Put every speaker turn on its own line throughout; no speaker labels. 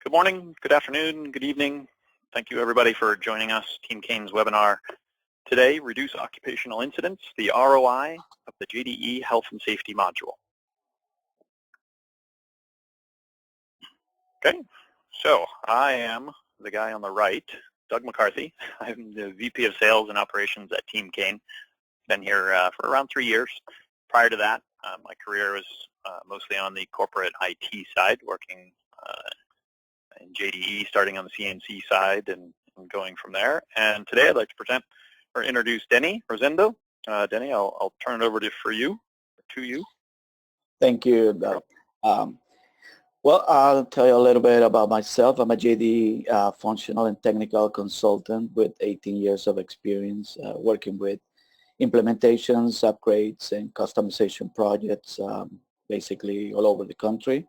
Good morning, good afternoon, good evening. Thank you everybody for joining us, Team Kane's webinar today, Reduce Occupational Incidents, the ROI of the JDE Health and Safety module. Okay, so I am the guy on the right, Doug McCarthy. I'm the VP of Sales and Operations at Team Kane. Been here for around 3 years. Prior to that, my career was mostly on the corporate IT side, working in JDE, starting on the CNC side and going from there. And today I'd like to present or introduce Denny Rosendo. Denny, I'll turn it over to you.
Thank you, Doug. Well, I'll tell you a little bit about myself. I'm a JDE functional and technical consultant with 18 years of experience working with implementations, upgrades, and customization projects basically all over the country.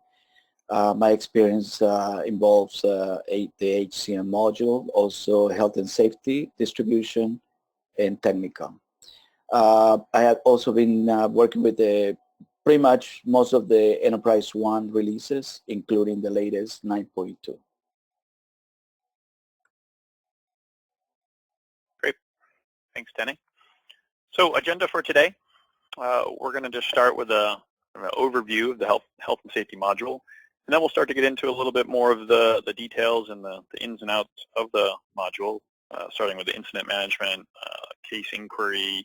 My experience involves the HCM module, also health and safety, distribution, and technical. I have also been working with pretty much most of the EnterpriseOne releases, including the latest 9.2.
Great. Thanks, Denny. So agenda for today, we're going to just start with an overview of the health and safety module. And then we'll start to get into a little bit more of the details and the ins and outs of the module, starting with the incident management, case inquiry,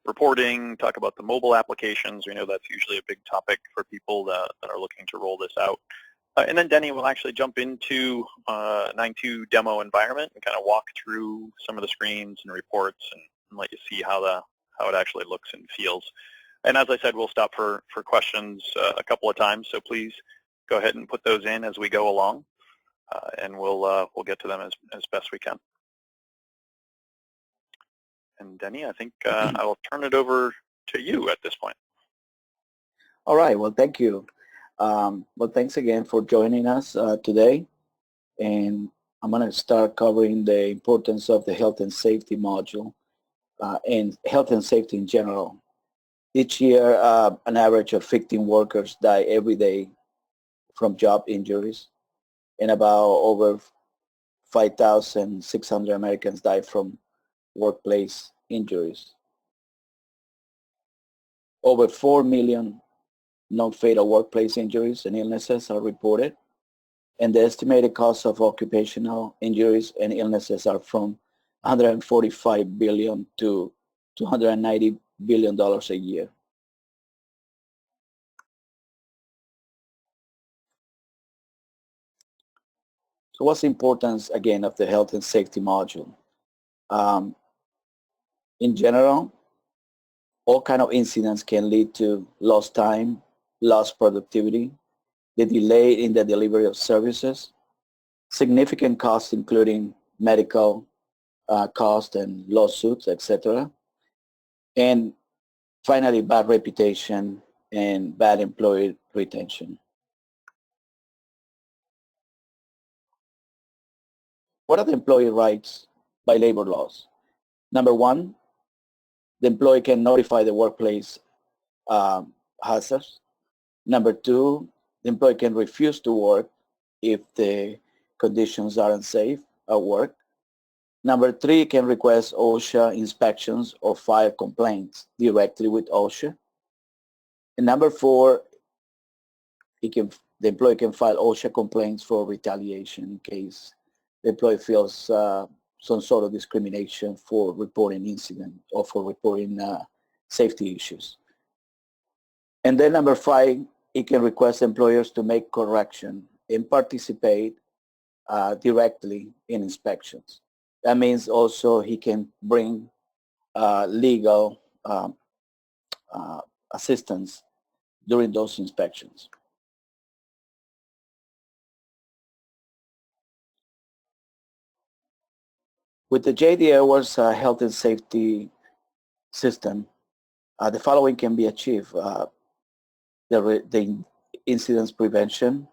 reporting, talk about the mobile applications. We know that's usually a big topic for people that are looking to roll this out. And then Denny will actually jump into 9.2 demo environment and kind of walk through some of the screens and reports and let you see how it actually looks and feels. And as I said, we'll stop for questions a couple of times, so please go ahead and put those in as we go along, and we'll get to them as best we can. And Denny, I think I will turn it over to you at this point.
All right. Well, thank you. Well, thanks again for joining us today. And I'm going to start covering the importance of the health and safety module and health and safety in general. Each year, an average of 15 workers die every day from job injuries, and about over 5,600 Americans die from workplace injuries. Over 4 million non-fatal workplace injuries and illnesses are reported, and the estimated cost of occupational injuries and illnesses are from $145 billion to $290 billion a year. So what's the importance, again, of the health and safety module? In general, all kinds of incidents can lead to lost time, lost productivity, the delay in the delivery of services, significant costs including medical costs and lawsuits, etc. And finally, bad reputation and bad employee retention. What are the employee rights by labor laws? Number one, the employee can notify the workplace hazards. Number two, the employee can refuse to work if the conditions are unsafe at work. Number three, can request OSHA inspections or file complaints directly with OSHA. And number four, the employee can file OSHA complaints for retaliation in case the employee feels some sort of discrimination for reporting incident or for reporting safety issues. And then number five, it can request employers to make correction and participate directly in inspections. That means also he can bring legal assistance during those inspections. With the JD Edwards health and safety system, the following can be achieved. The incidents prevention,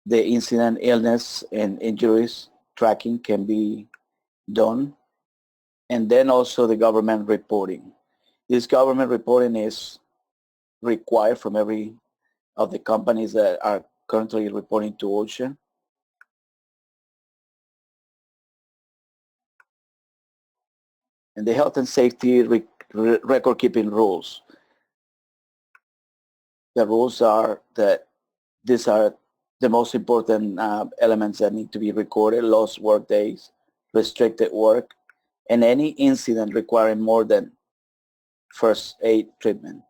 the incident illness and injuries tracking can be done, and then also the government reporting. This government reporting is required from every of the companies that are currently reporting to OSHA, And the health and safety record-keeping rules. The rules are that these are the most important elements that need to be recorded: lost work days, restricted work, and any incident requiring more than first aid treatment.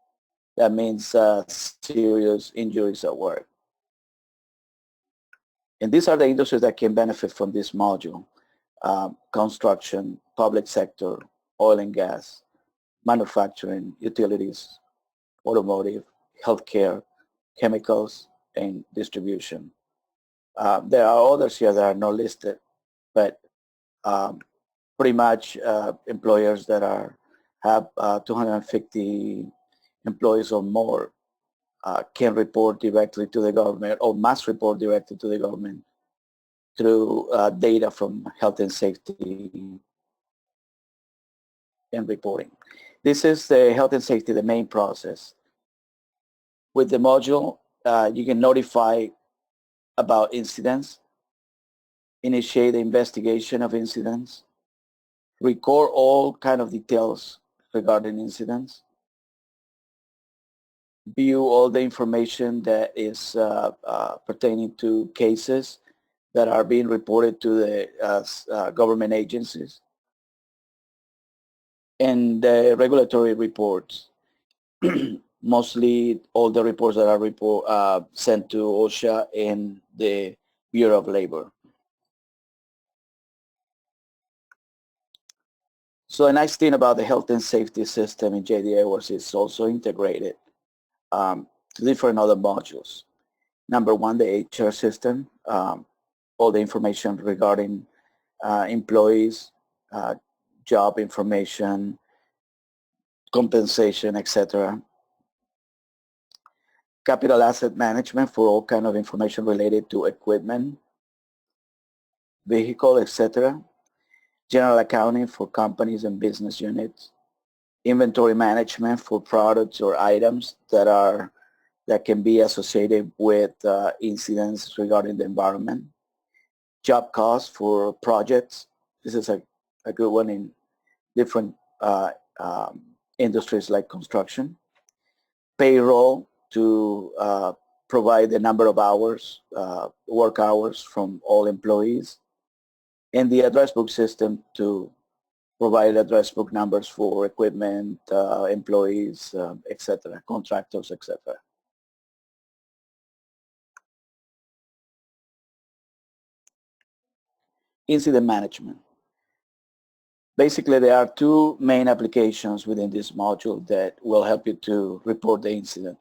That means serious injuries at work. And these are the industries that can benefit from this module: construction, public sector, oil and gas, manufacturing, utilities, automotive, healthcare, chemicals, and distribution. There are others here that are not listed, but pretty much employers that have 250 employees or more can report directly to the government, or must report directly to the government through data from health and safety and reporting. This is the health and safety, the main process. With the module, you can notify about incidents, initiate the investigation of incidents, record all kind of details regarding incidents, view all the information that is pertaining to cases that are being reported to the government agencies, and the regulatory reports. Mostly all the reports that are sent to OSHA and the Bureau of Labor. So a nice thing about the health and safety system in J.D. Edwards is also integrated to different other modules. Number one, the HR system, all the information regarding employees, job information, compensation, etc. Capital asset management for all kind of information related to equipment, vehicle, etc. General accounting for companies and business units. Inventory management for products or items that can be associated with incidents regarding the environment. Job costs for projects. This is a good one in different industries like construction. Payroll to provide the number of hours, work hours from all employees. And the address book system to provide address book numbers for equipment, employees, etc., contractors, etc. Incident management. Basically, there are two main applications within this module that will help you to report the incident.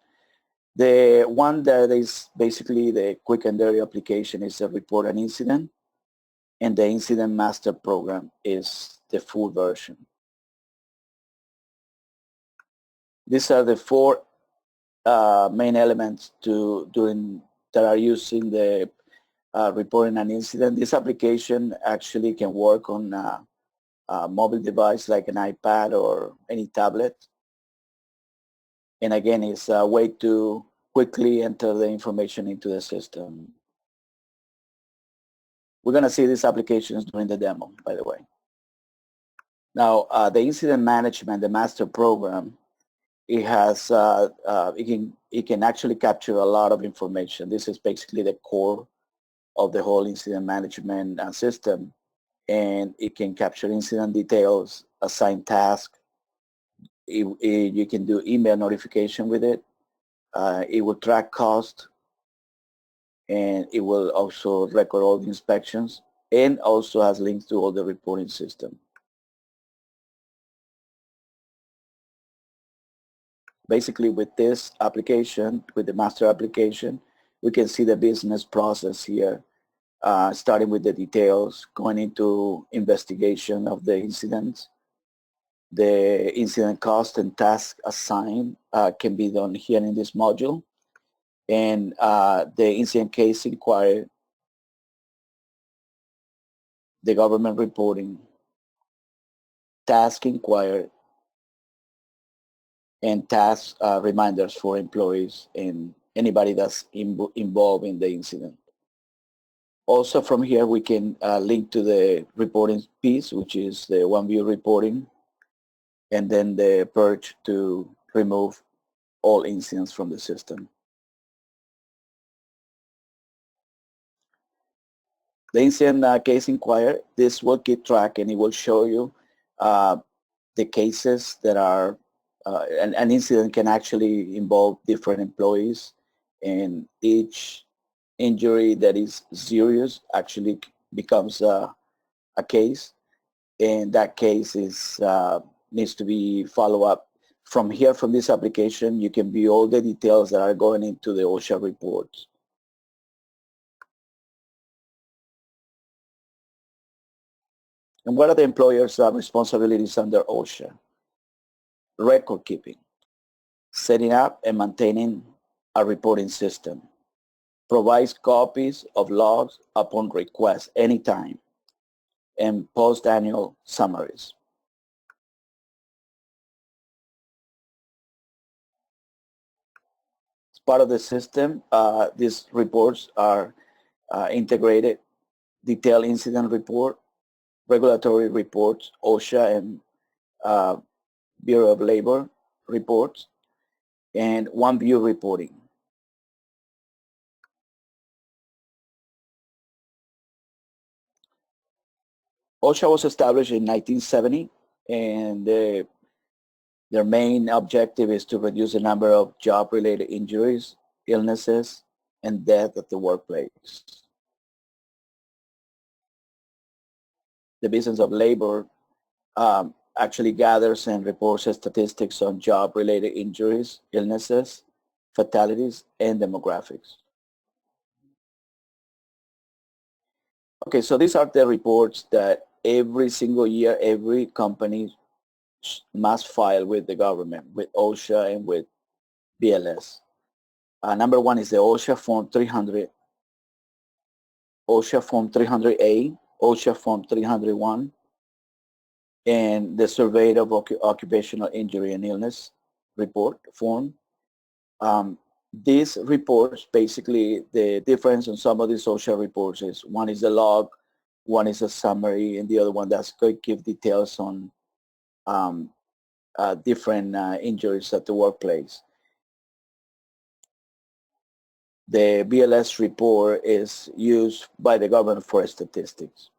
The one that is basically the quick and dirty application is a report an incident, and the incident master program is the full version. These are the four main elements that are used in the reporting an incident. This application actually can work on a mobile device like an iPad or any tablet. And again, it's a way to quickly enter the information into the system. We're going to see these applications during the demo, by the way. Now, the incident management, the master program, it has it can actually capture a lot of information. This is basically the core of the whole incident management system, and it can capture incident details, assign tasks. You can do email notification with it. It will track cost, and it will also record all the inspections, and also has links to all the reporting system. Basically, with this application, with the master application, we can see the business process here, starting with the details, going into investigation of the incidents. The incident cost and task assigned can be done here in this module. And the incident case inquiry, the government reporting, task inquiry, and task reminders for employees and anybody that's involved in the incident. Also from here, we can link to the reporting piece, which is the one view reporting, and then the purge to remove all incidents from the system. The incident case inquiry, this will keep track and it will show you the cases that are, an incident can actually involve different employees, and each injury that is serious actually becomes a case, and that case is needs to be followed up. From here, from this application, you can view all the details that are going into the OSHA reports. And what are the employer's responsibilities under OSHA? Record keeping, setting up and maintaining a reporting system, provides copies of logs upon request anytime, and post-annual summaries. As part of the system, these reports are integrated: detailed incident report, regulatory reports, OSHA and Bureau of Labor reports, and one view reporting. OSHA was established in 1970, and their main objective is to reduce the number of job-related injuries, illnesses, and death at the workplace. The Business of Labor actually gathers and reports statistics on job-related injuries, illnesses, fatalities, and demographics. Okay, so these are the reports that every single year, every company must file with the government, with OSHA and with BLS. Number one is the OSHA Form 300, OSHA Form 300A, OSHA Form 301, and the Survey of Occupational Injury and Illness report form. These reports, basically, the difference on some of these OSHA reports is one is a log, one is a summary, and the other one that's going to give details on different injuries at the workplace. The BLS report is used by the government for statistics.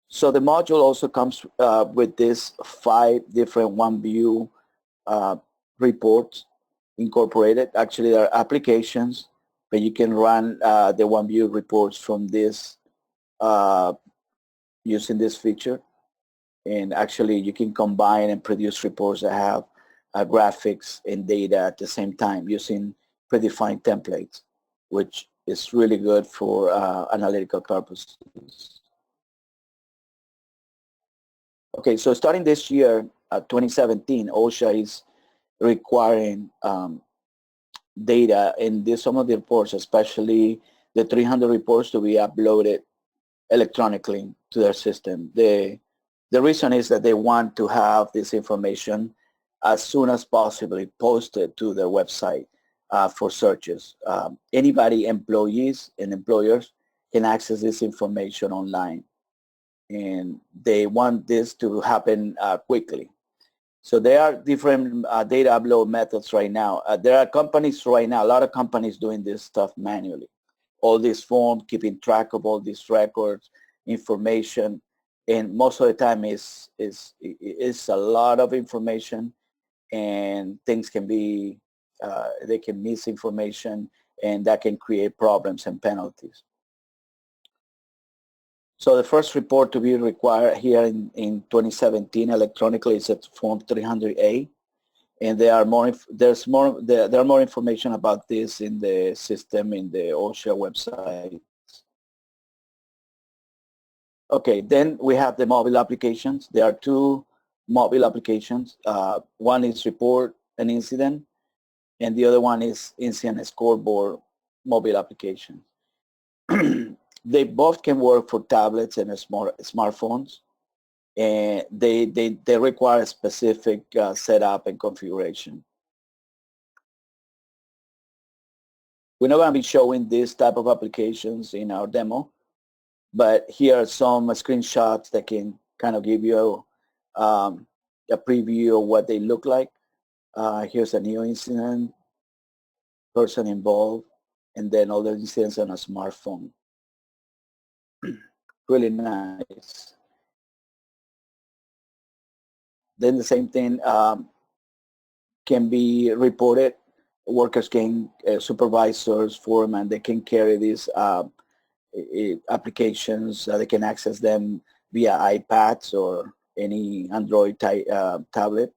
So the module also comes with this 5 different one view reports incorporated. Actually, there are applications, but you can run the one view reports from this using this feature. And actually, you can combine and produce reports that have graphics and data at the same time using predefined templates, which is really good for analytical purposes. Okay, so starting this year, 2017, OSHA is requiring data in some of the reports, especially the 300 reports, to be uploaded electronically to their system. The reason is that they want to have this information as soon as possible posted to their website for searches. Anybody, employees and employers, can access this information online, and they want this to happen quickly. So there are different data upload methods right now. There are companies right now, a lot of companies doing this stuff manually. All these forms, keeping track of all these records, information, and most of the time is a lot of information, and things can be, they can miss information, and that can create problems and penalties. So the first report to be required here in 2017 electronically is at Form 300A, and there are more information about this in the system in the OSHA website. Okay, then we have the mobile applications. There are 2 mobile applications. One is Report an Incident, and the other one is Incident Scoreboard mobile application. They both can work for tablets and smartphones, and they require a specific setup and configuration. We're not going to be showing this type of applications in our demo, But here are some screenshots that can kind of give you a preview of what they look like. Here's a new incident, person involved, and then all the incidents on a smartphone. Really nice. Then the same thing can be reported. Workers can, supervisors, foremen, they can carry these applications. They can access them via iPads or any Android tablet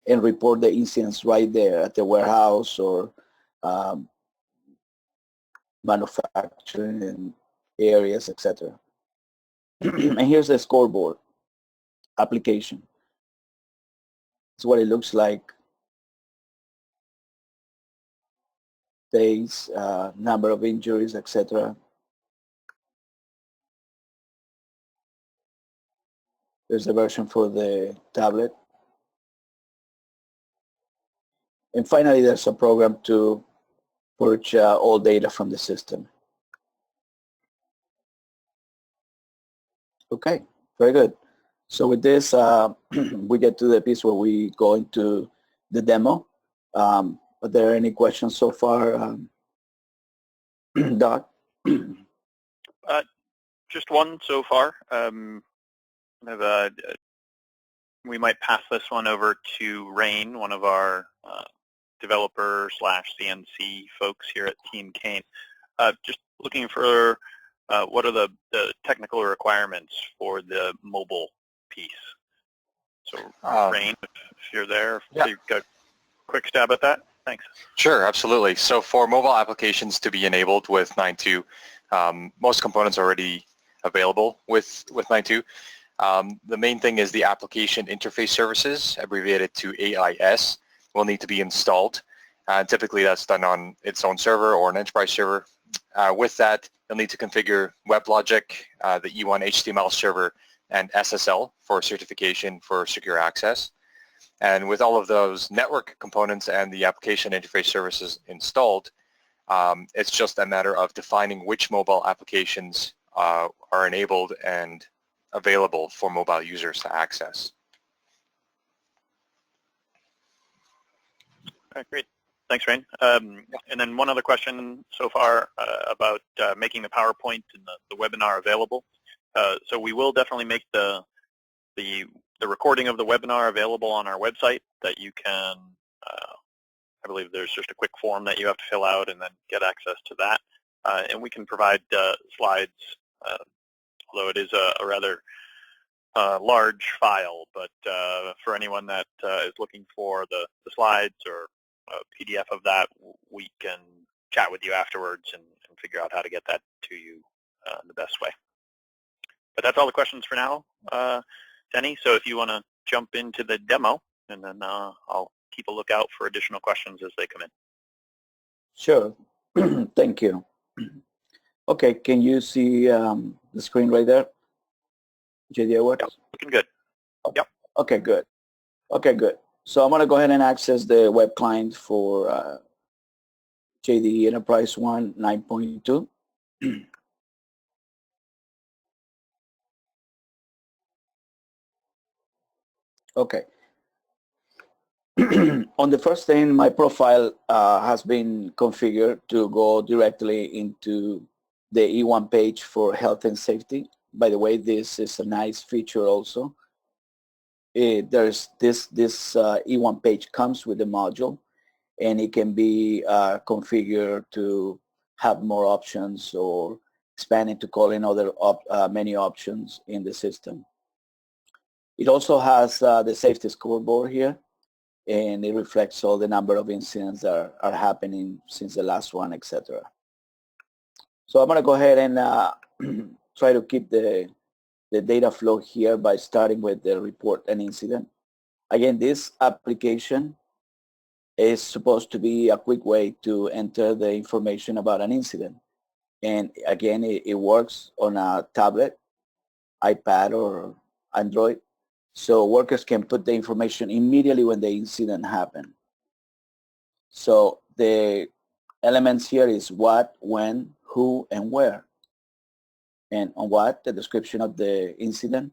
and report the incidents right there at the warehouse or um, manufacturing areas, etc. And here's the scoreboard application. It's what it looks like. Days, number of injuries, etc. There's a version for the tablet. And finally, there's a program to purge all data from the system. Okay, very good. So with this, we get to the piece where we go into the demo. Are there any questions so far, Doc?
Just one so far. We might pass this one over to Rain, one of our developer / CNC folks here at Team Kane. Just looking for what are the technical requirements for the mobile piece? So Rain, if you're there,
yeah.
you got a quick stab at that? Thanks.
Sure, absolutely. So for mobile applications to be enabled with 9.2, most components are already available with 9.2. The main thing is the application interface services, abbreviated to AIS, will need to be installed. Typically that's done on its own server or an enterprise server. With that, you'll need to configure WebLogic, the E1 HTML server, and SSL for certification for secure access. And with all of those network components and the application interface services installed, it's just a matter of defining which mobile applications are enabled and available for mobile users to access.
Okay, great. Thanks, Rain. And then one other question so far about making the PowerPoint and the webinar available. So we will definitely make the recording of the webinar available on our website that you can, I believe there's just a quick form that you have to fill out and then get access to that. And we can provide slides, although it is a rather large file, but for anyone that is looking for the slides or a PDF of that, we can chat with you afterwards and figure out how to get that to you the best way. But that's all the questions for now, Denny. So if you want to jump into the demo, and then I'll keep a lookout for additional questions as they come in.
Sure. Thank you. Okay, can you see the screen right there? JD Edwards?
Yep, looking good. Yep.
Okay, good. Okay, good. So I'm going to go ahead and access the web client for JD EnterpriseOne 9.2. Okay. On the first thing, my profile has been configured to go directly into the E1 page for health and safety. By the way, this is a nice feature also. There's this E1 page comes with the module, and it can be configured to have more options or expand it to call in other many options in the system. It also has the safety scoreboard here, and it reflects all the number of incidents that are happening since the last one, etc. So I'm going to go ahead and try to keep the data flow here by starting with the report an incident. Again, this application is supposed to be a quick way to enter the information about an incident. And again, it works on a tablet, iPad, or Android. So workers can put the information immediately when the incident happened. So the elements here is what, when, who, and where. And on what? The description of the incident,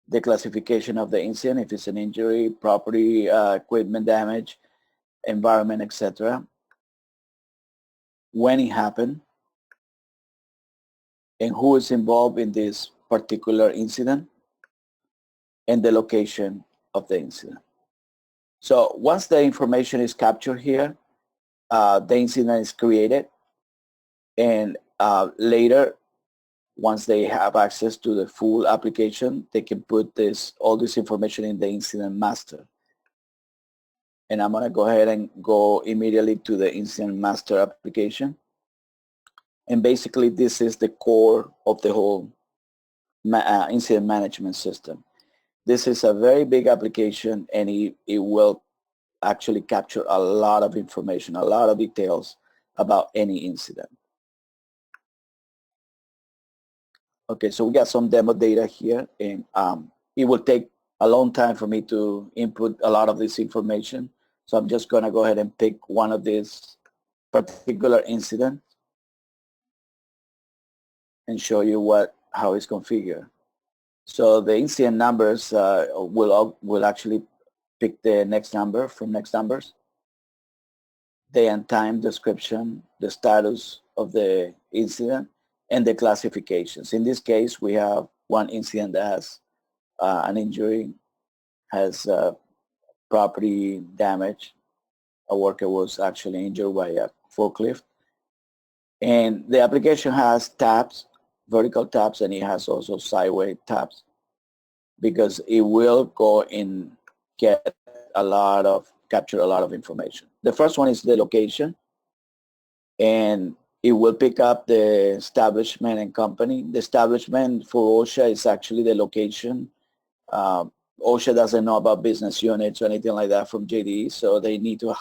the classification of the incident, if it's an injury, property, equipment damage, environment, etc. When it happened, and who is involved in this particular incident, and the location of the incident. So once the information is captured here, the incident is created, and later, once they have access to the full application, they can put all this information in the incident master. And I'm going to go ahead and go immediately to the incident master application. And basically, this is the core of the whole incident management system. This is a very big application, and it will actually capture a lot of information, a lot of details about any incident. Okay, so we got some demo data here, and it will take a long time for me to input a lot of this information. So I'm just going to go ahead and pick one of these particular incidents and show you how it's configured. So the incident numbers will actually pick the next number from next numbers, day and time description, the status of the incident, and the classifications. In this case, we have one incident that has an injury, has property damage. A worker was actually injured by a forklift. And the application has tabs, vertical tabs, and it has also sideways tabs, because it will go and capture a lot of information. The first one is the location, and it will pick up the establishment and company. The establishment for OSHA is actually the location. OSHA doesn't know about business units or anything like that from JDE, so they need to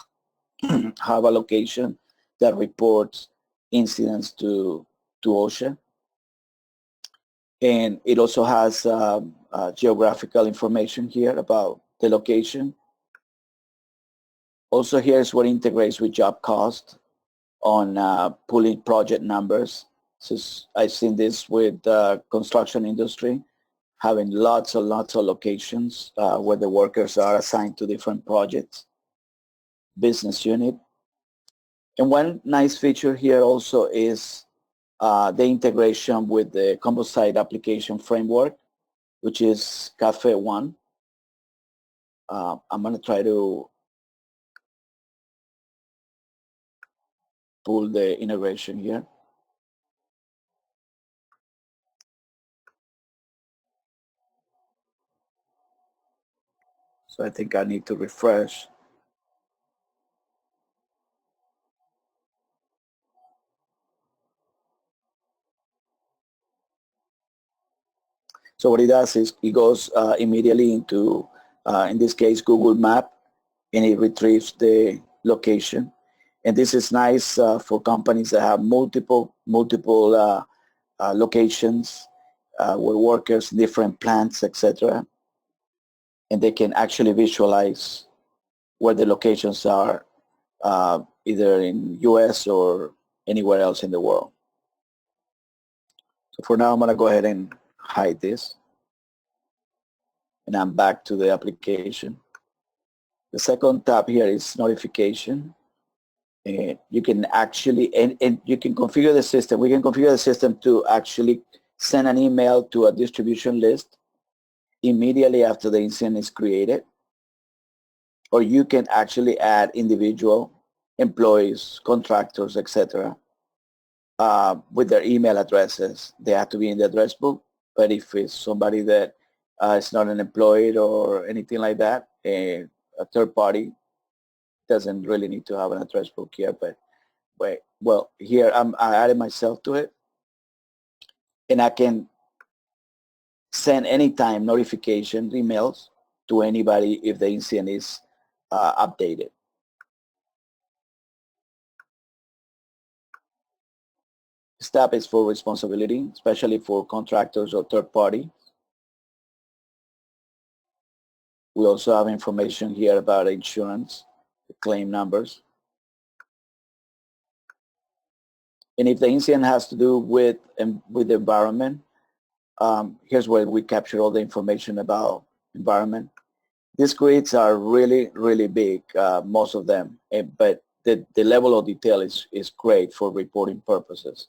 have a location that reports incidents to OSHA. And it also has geographical information here about the location. Also, here's what integrates with job cost on pulling project numbers. So I've seen this with construction industry, having lots and lots of locations where the workers are assigned to different projects, business unit. And one nice feature here also is the integration with the composite application framework, which is Cafe One. I'm going to try to pull the integration here. So I think I need to refresh. So what it does is it goes immediately into, in this case, Google Map, and it retrieves the location. And this is nice for companies that have multiple locations with workers, different plants, etc. And they can actually visualize where the locations are, either in US or anywhere else in the world. So for now, I'm going to go ahead and hide this. And I'm back to the application. The second tab here is notification. And you can actually, and you can configure the system. We can configure the system to actually send an email to a distribution list immediately after the incident is created. Or you can actually add individual employees, contractors, etc. With their email addresses. They have to be in the address book. But if it's somebody that is not an employee or anything like that, a third party doesn't really need to have an address book here. But well, here I added myself to it, and I can send anytime notification emails to anybody if the incident is updated. This tab is for responsibility, especially for contractors or third party. We also have information here about insurance, the claim numbers. And if the incident has to do with the environment, here's where we capture all the information about environment. These grids are really, really big, most of them, but the level of detail is great for reporting purposes.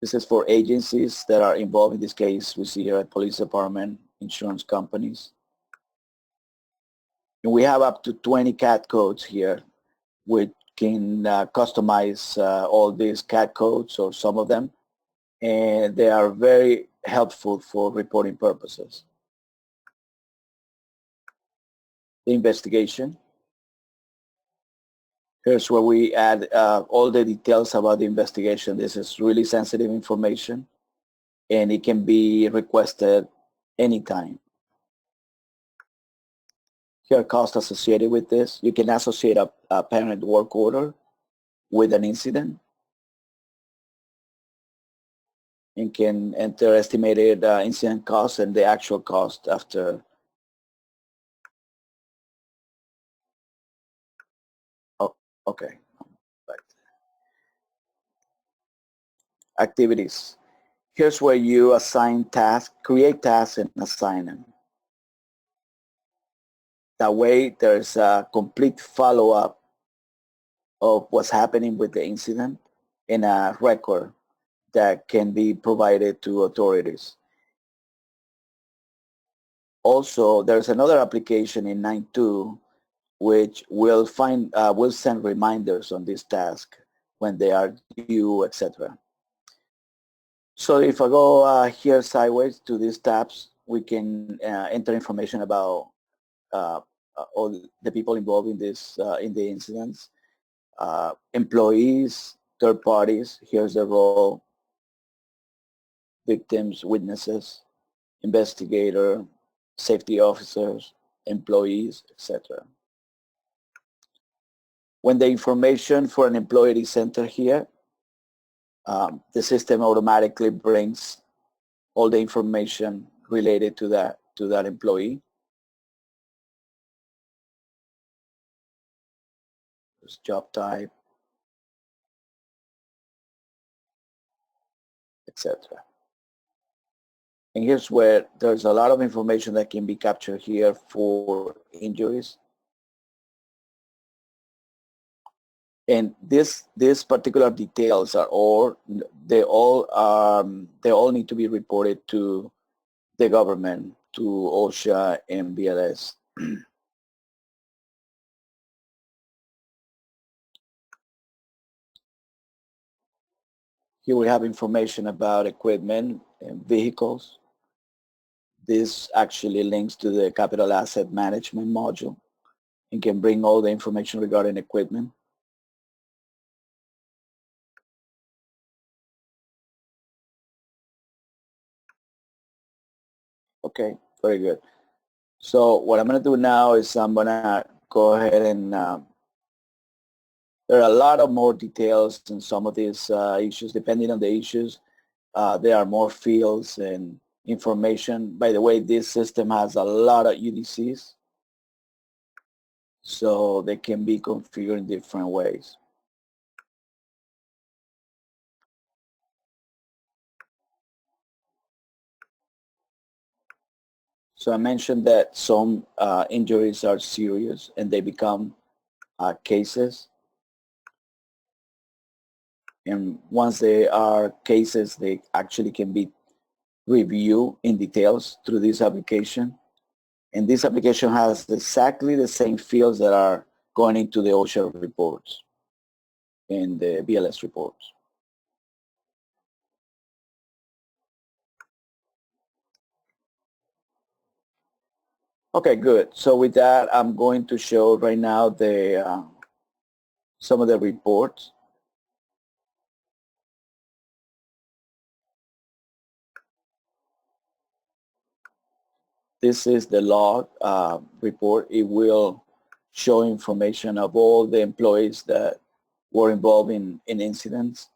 This is for agencies that are involved. In this case, we see here a police department, insurance companies. And we have up to 20 CAT codes here, which can customize all these CAT codes or some of them. And they are very helpful for reporting purposes. The investigation. Here's where we add all the details about the investigation. This is really sensitive information, and it can be requested anytime. Here are costs associated with this. You can associate a parent work order with an incident and can enter estimated incident costs and the actual cost after. Oh, okay. Right. Activities. Here's where you assign tasks, create tasks and assign them. That way there's a complete follow-up of what's happening with the incident in a record that can be provided to authorities. Also, there's another application in 9.2 which will send reminders on this task when they are due, etc. So if I go here sideways to these tabs, we can enter information about all the people involved in this in the incidents, employees, third parties. Here's the role: victims, witnesses, investigator, safety officers, employees, etc. When the information for an employee is entered here, the system automatically brings all the information related to that employee. There's job type, etc. And here's where there's a lot of information that can be captured here for injuries. And these particular details are all they all need to be reported to the government, to OSHA and BLS. Here we have information about equipment and vehicles. This actually links to the capital asset management module and can bring all the information regarding equipment. Okay, very good. So what I'm going to do now is I'm going to go ahead and there are a lot of more details in some of these issues. Depending on the issues, there are more fields and information. By the way, this system has a lot of UDCs, so they can be configured in different ways. So I mentioned that some injuries are serious and they become cases. And once they are cases, they actually can be reviewed in details through this application. And this application has exactly the same fields that are going into the OSHA reports and the BLS reports. Okay, good. So with that, I'm going to show right now the some of the reports. This is the log report. It will show information of all the employees that were involved in incidents.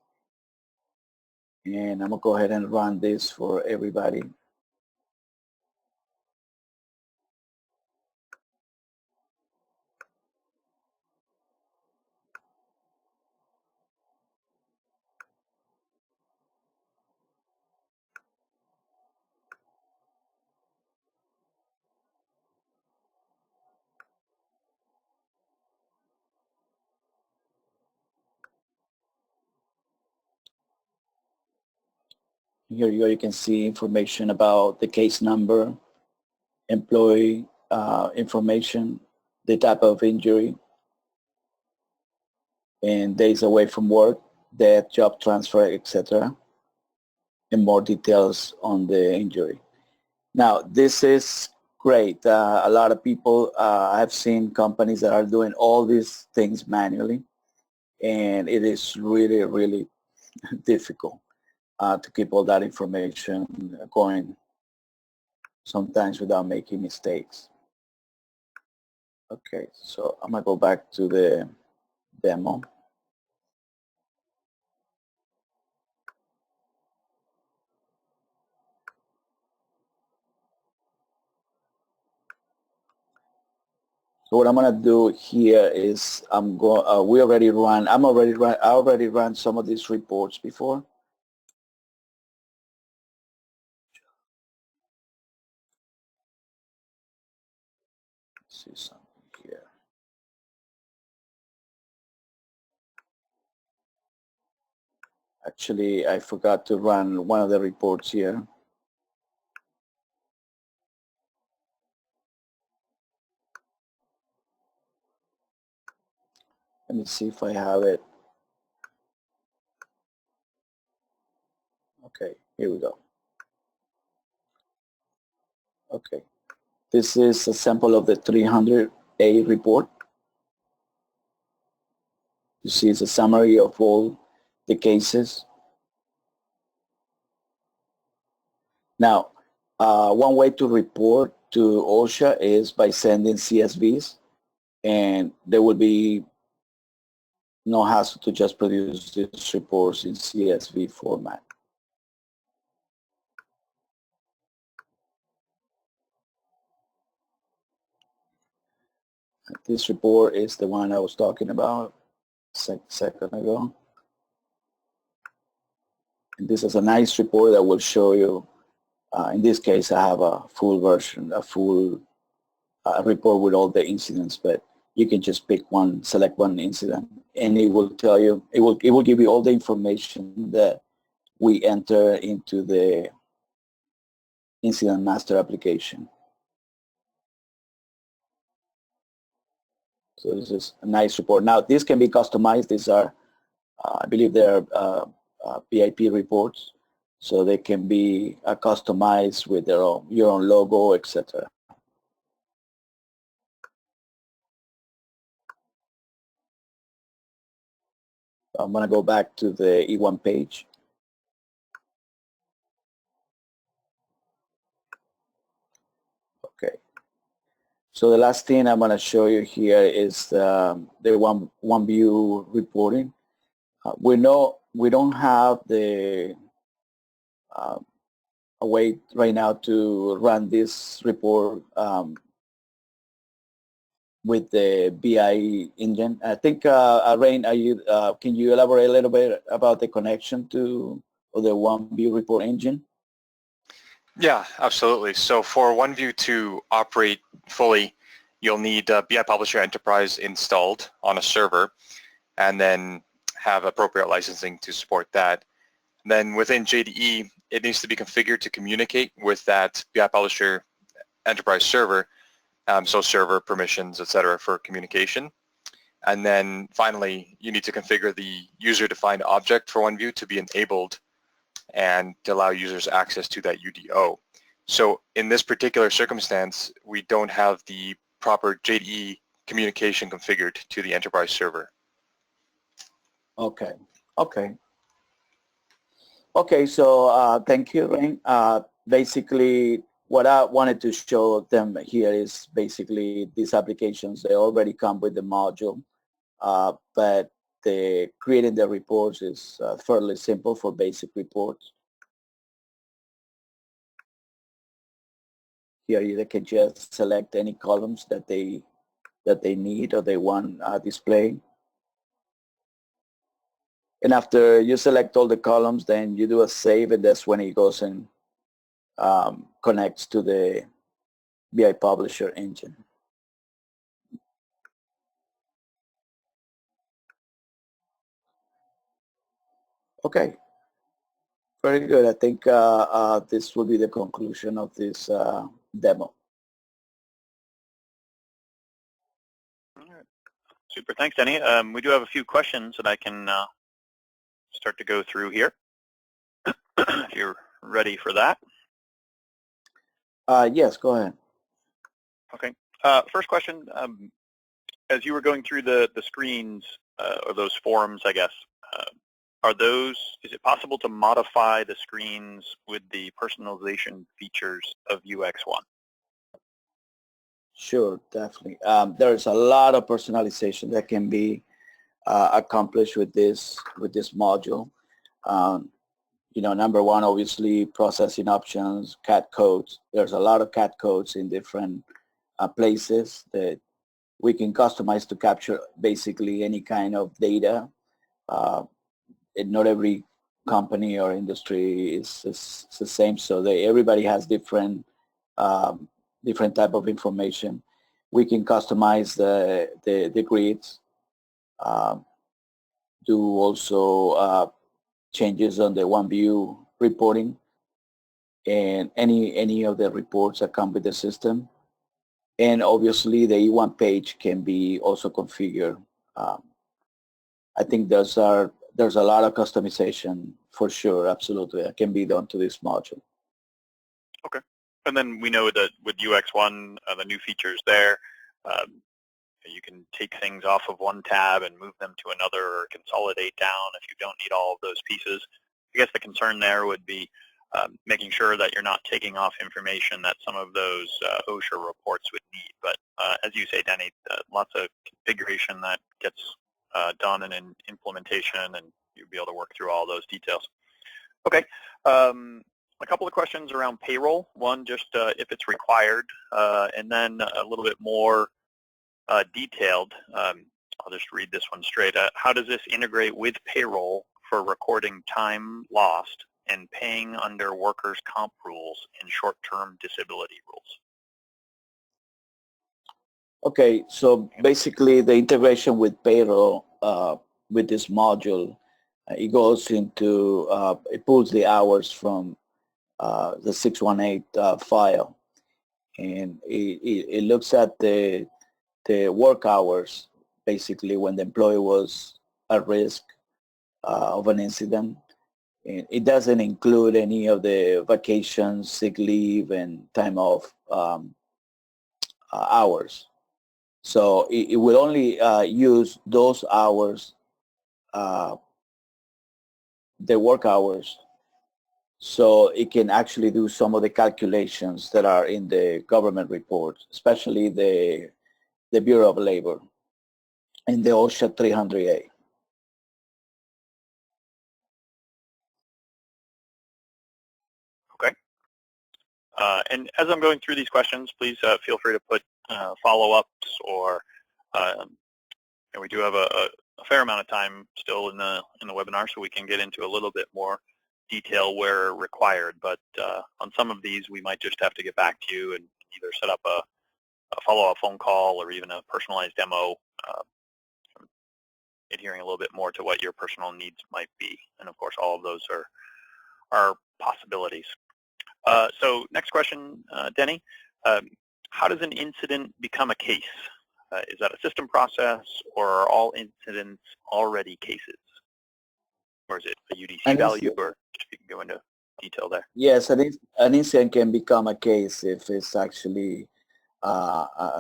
And I'm going to go ahead and run this for everybody. Here you go. You can see information about the case number, employee information, the type of injury, and days away from work, death, job transfer, etc., and more details on the injury. Now, this is great. A lot of people, I've seen companies that are doing all these things manually, and it is really, really difficult to keep all that information going sometimes without making mistakes. Okay, so I'm gonna go back to the demo. So what I'm gonna do here is I already ran some of these reports before. Let's see something here. Actually, I forgot to run one of the reports here. Let me see if I have it. Okay, here we go. Okay, this is a sample of the 300A report. You see it's a summary of all the cases. Now, one way to report to OSHA is by sending CSVs, and there will be no hassle to just produce these reports in CSV format. This report is the one I was talking about a second ago. And this is a nice report that will show you, in this case, I have a full version, a full report with all the incidents, but you can just pick one, select one incident, and it will tell you, it will give you all the information that we enter into the incident master application. So this is a nice report. Now, this can be customized. These are, I believe they're PIP reports, so they can be customized with your own logo, etc. I'm going to go back to the E1 page. Okay. So the last thing I'm going to show you here is the one view reporting. We don't have a way right now to run this report with the BI engine. I think, Rain, can you elaborate a little bit about the connection to the OneView report engine?
Yeah, absolutely. So for OneView to operate fully, you'll need BI Publisher Enterprise installed on a server and then have appropriate licensing to support that. Then within JDE, it needs to be configured to communicate with that BI Publisher Enterprise server, so server permissions, etc., for communication. And then finally, you need to configure the user-defined object for OneView to be enabled and to allow users access to that UDO. So in this particular circumstance, we don't have the proper JDE communication configured to the enterprise server.
Okay. So thank you, Rain. Basically, what I wanted to show them here is basically these applications, they already come with the module, but creating the reports is fairly simple for basic reports. Here they can just select any columns that they need or they want displayed. And after you select all the columns, then you do a save, and that's when it goes and connects to the BI Publisher engine. Okay. Very good. I think this will be the conclusion of this demo.
All right. Super. Thanks, Denny. We do have a few questions that I can start to go through here, if you're ready for that.
Yes, go ahead.
Okay. First question, as you were going through the screens, or those forums, I guess, is it possible to modify the screens with the personalization features of UX1?
Sure, definitely. There's a lot of personalization that can be accomplished with this module. Number one, obviously, processing options, cat codes. There's a lot of cat codes in different places that we can customize to capture basically any kind of data. Not every company or industry is the same, so everybody has different type of information. We can customize the grids, do also changes on the one view reporting and any of the reports that come with the system. And obviously the E1 page can be also configured. I think there's a lot of customization for sure, absolutely, that can be done to this module.
Okay. And then we know that with UX1, the new features there, you can take things off of one tab and move them to another or consolidate down if you don't need all of those pieces. I guess the concern there would be making sure that you're not taking off information that some of those OSHA reports would need. But as you say, Denny, lots of configuration that gets done in implementation, and you'll be able to work through all those details. Okay. A couple of questions around payroll. One, just if it's required, and then a little bit more detailed. I'll just read this one straight. How does this integrate with payroll for recording time lost and paying under workers' comp rules and short-term disability rules?
Okay, so basically the integration with payroll with this module, it goes into, it pulls the hours from the 618 file, and it looks at the work hours, basically when the employee was at risk of an incident. And it doesn't include any of the vacations, sick leave, and time off hours. So it will only use those hours, the work hours, so it can actually do some of the calculations that are in the government reports, especially the Bureau of Labor and the OSHA 300A.
Okay. And as I'm going through these questions, please feel free to put follow-ups, or and we do have a fair amount of time still in the webinar, so we can get into a little bit more detail where required. But on some of these, we might just have to get back to you and either set up a follow-up phone call or even a personalized demo, adhering a little bit more to what your personal needs might be. And of course, all of those are possibilities. So next question, Denny. How does an incident become a case? Is that a system process, or are all incidents already cases? Or is it a UDC value, or if you can go into detail there?
Yes, an incident can become a case if it's actually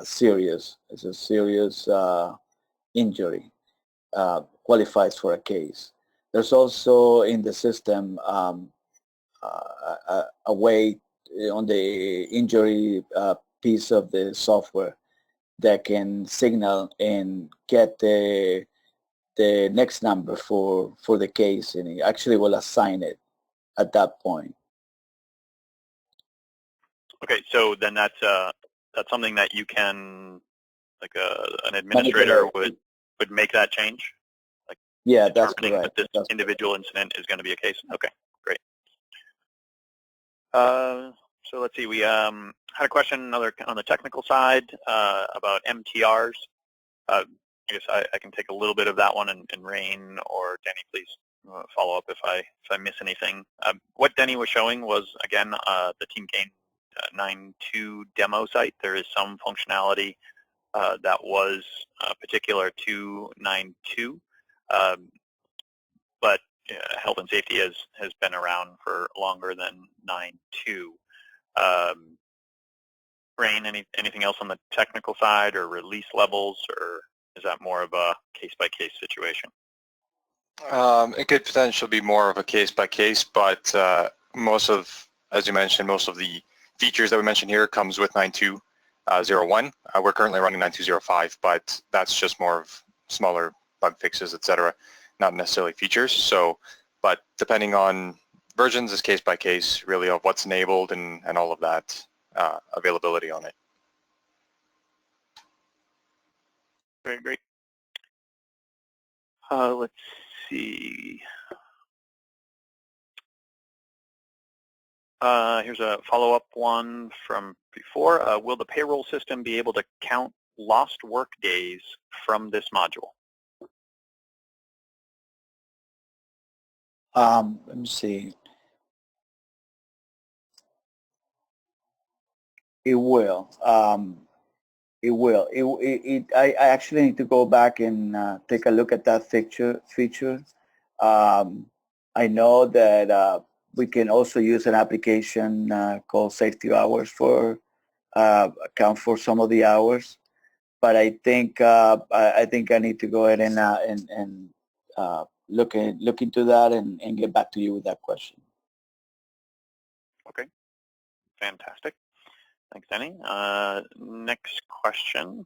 serious. It's a serious injury, qualifies for a case. There's also in the system a way on the injury piece of the software that can signal and get the next number for the case, and it actually will assign it at that point.
Okay, so then that's something that you can, like an administrator would make that change? Like,
yeah, that's correct.
That this individual incident is going to be a case? Okay, great. So let's see, we had a question on the technical side about MTRs. I guess I can take a little bit of that one, and Rain or Danny, please follow up if I miss anything. What Denny was showing was, again, the Team Kane 9.2 demo site. There is some functionality that was particular to 9.2, but health and safety has been around for longer than 9.2. Rain, anything else on the technical side or release levels, or is that more of a case-by-case situation?
It could potentially be more of a case-by-case, but most of, as you mentioned, most of the features that we mentioned here comes with 9.2.01. We're currently running 9.2.05, but that's just more of smaller bug fixes, etc., not necessarily features. So, but depending on versions is case-by-case, really, of what's enabled and all of that availability on it.
Very great. Let's see. Here's a follow-up one from before. Will the payroll system be able to count lost work days from this module?
Let me see. It will. It will. I actually need to go back and take a look at that feature. I know that we can also use an application called Safety Hours for account for some of the hours. But I think I need to go ahead and look into that and get back to you with that question.
Okay, fantastic. Thanks, Denny. Next question.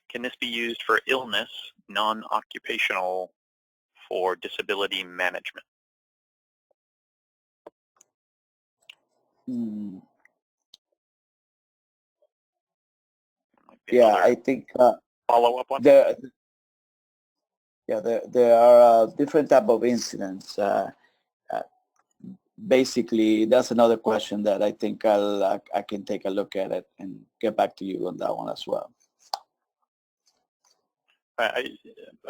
Can this be used for illness, non-occupational, for disability management?
Yeah, I think
follow-up one.
there are different type of incidents. Basically, that's another question that I think I can take a look at it and get back to you on that one as well.
I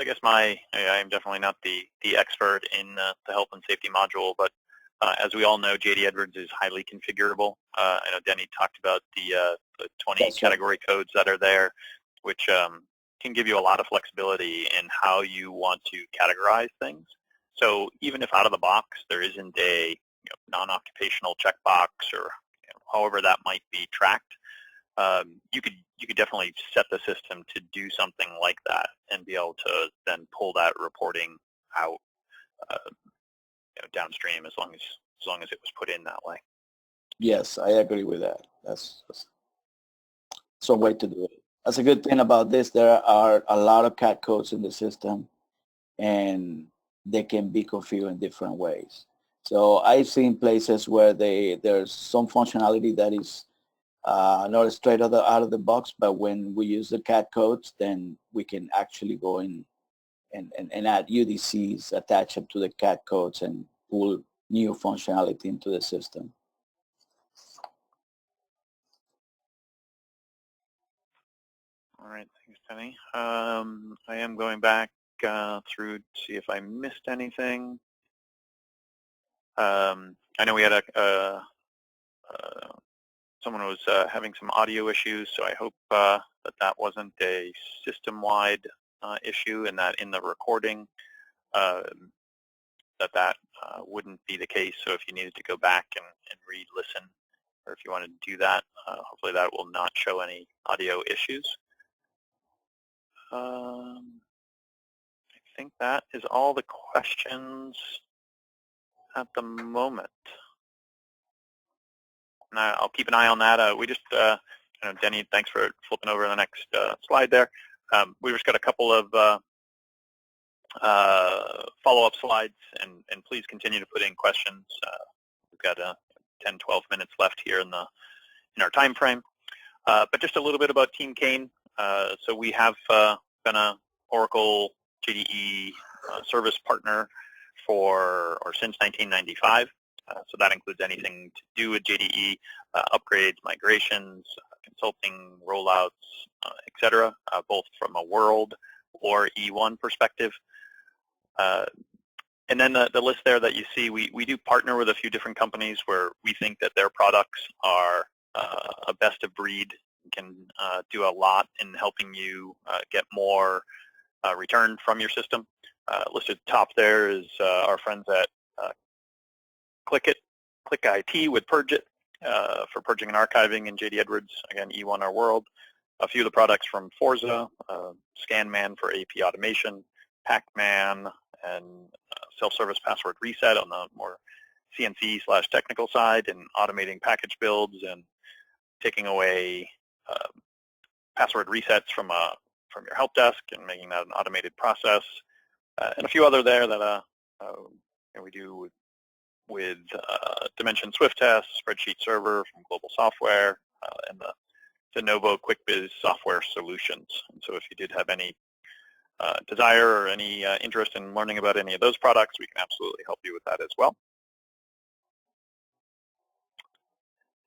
guess I am definitely not the expert in the health and safety module, but as we all know, JD Edwards is highly configurable. I know Denny talked about the 20
That's
category codes that are there, which can give you a lot of flexibility in how you want to categorize things. So even if out of the box there isn't a non-occupational checkbox or however that might be tracked, you could definitely set the system to do something like that and be able to then pull that reporting out downstream as long as it was put in that way.
Yes, I agree with that. That's some way to do it. That's a good thing about this. There are a lot of CAD codes in the system, and they can be configured in different ways. So I've seen places where there's some functionality that is not straight out of the box, but when we use the CAD codes, then we can actually go in and add UDCs, attach them to the CAD codes, and pull new functionality into the system.
All right, thanks, Denny. I am going back through to see if I missed anything. I know we had someone was having some audio issues, so I hope that wasn't a system-wide issue, and that in the recording that wouldn't be the case. So if you needed to go back and re-listen, or if you wanted to do that, hopefully that will not show any audio issues. I think that is all the questions at the moment. And I'll keep an eye on that. We just, Denny, thanks for flipping over to the next slide there. We just got a couple of follow-up slides, and please continue to put in questions. We've got 10, 12 minutes left here in our time frame. But just a little bit about Team Kane. So we have been a Oracle JDE service partner since 1995. So that includes anything to do with JDE, upgrades, migrations, consulting, rollouts, etc., both from a World or E1 perspective. And then the list there that you see, we do partner with a few different companies where we think that their products are a best of breed, can do a lot in helping you get more return from your system. Listed top there is our friends at Click IT with Purge It for purging and archiving, and JD Edwards, again, E1 Our World. A few of the products from Forza, ScanMan for AP automation, Pacman, and self-service password reset on the more CNC/technical side, and automating package builds and taking away password resets from your help desk and making that an automated process, and a few other there that we do with Dimension Swift Test, Spreadsheet Server from Global Software, and the Novo QuickBiz software solutions. And so if you did have any desire or any interest in learning about any of those products, we can absolutely help you with that as well.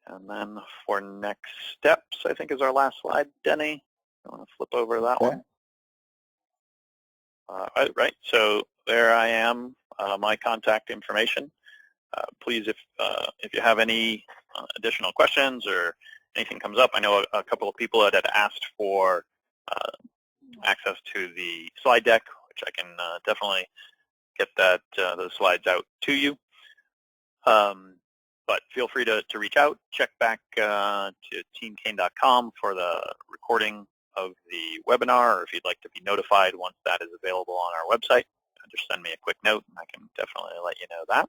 And then for next steps, I think is our last slide, Denny. I want to flip over that one. Right, so there I am, my contact information. Please, if you have any additional questions or anything comes up, I know a couple of people that had asked for access to the slide deck, which I can definitely get those slides out to you. But feel free to reach out. Check back to teamkane.com for the recording of the webinar, or if you'd like to be notified once that is available on our website, just send me a quick note and I can definitely let you know that.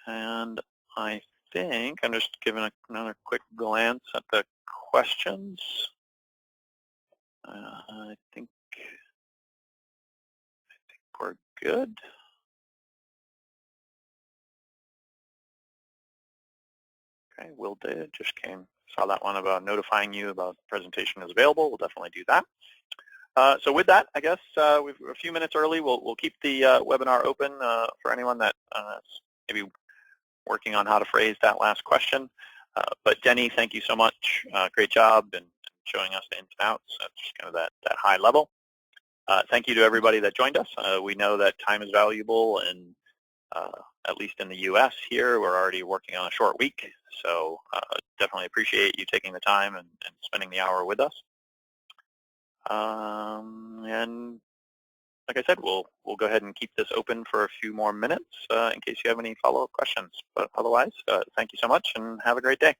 And I think I'm just giving another quick glance at the questions. I think we're good. Okay, Will did just saw that one about notifying you about the presentation is available. We'll definitely do that. So with that, I guess we're a few minutes early. We'll keep the webinar open for anyone that maybe working on how to phrase that last question. But Denny, thank you so much. Great job in showing us the ins and outs. That's just kind of that high level. Thank you to everybody that joined us. We know that time is valuable, and at least in the U.S. here, we're already working on a short week. So definitely appreciate you taking the time and spending the hour with us. And like I said, we'll go ahead and keep this open for a few more minutes in case you have any follow-up questions. But otherwise, thank you so much and have a great day.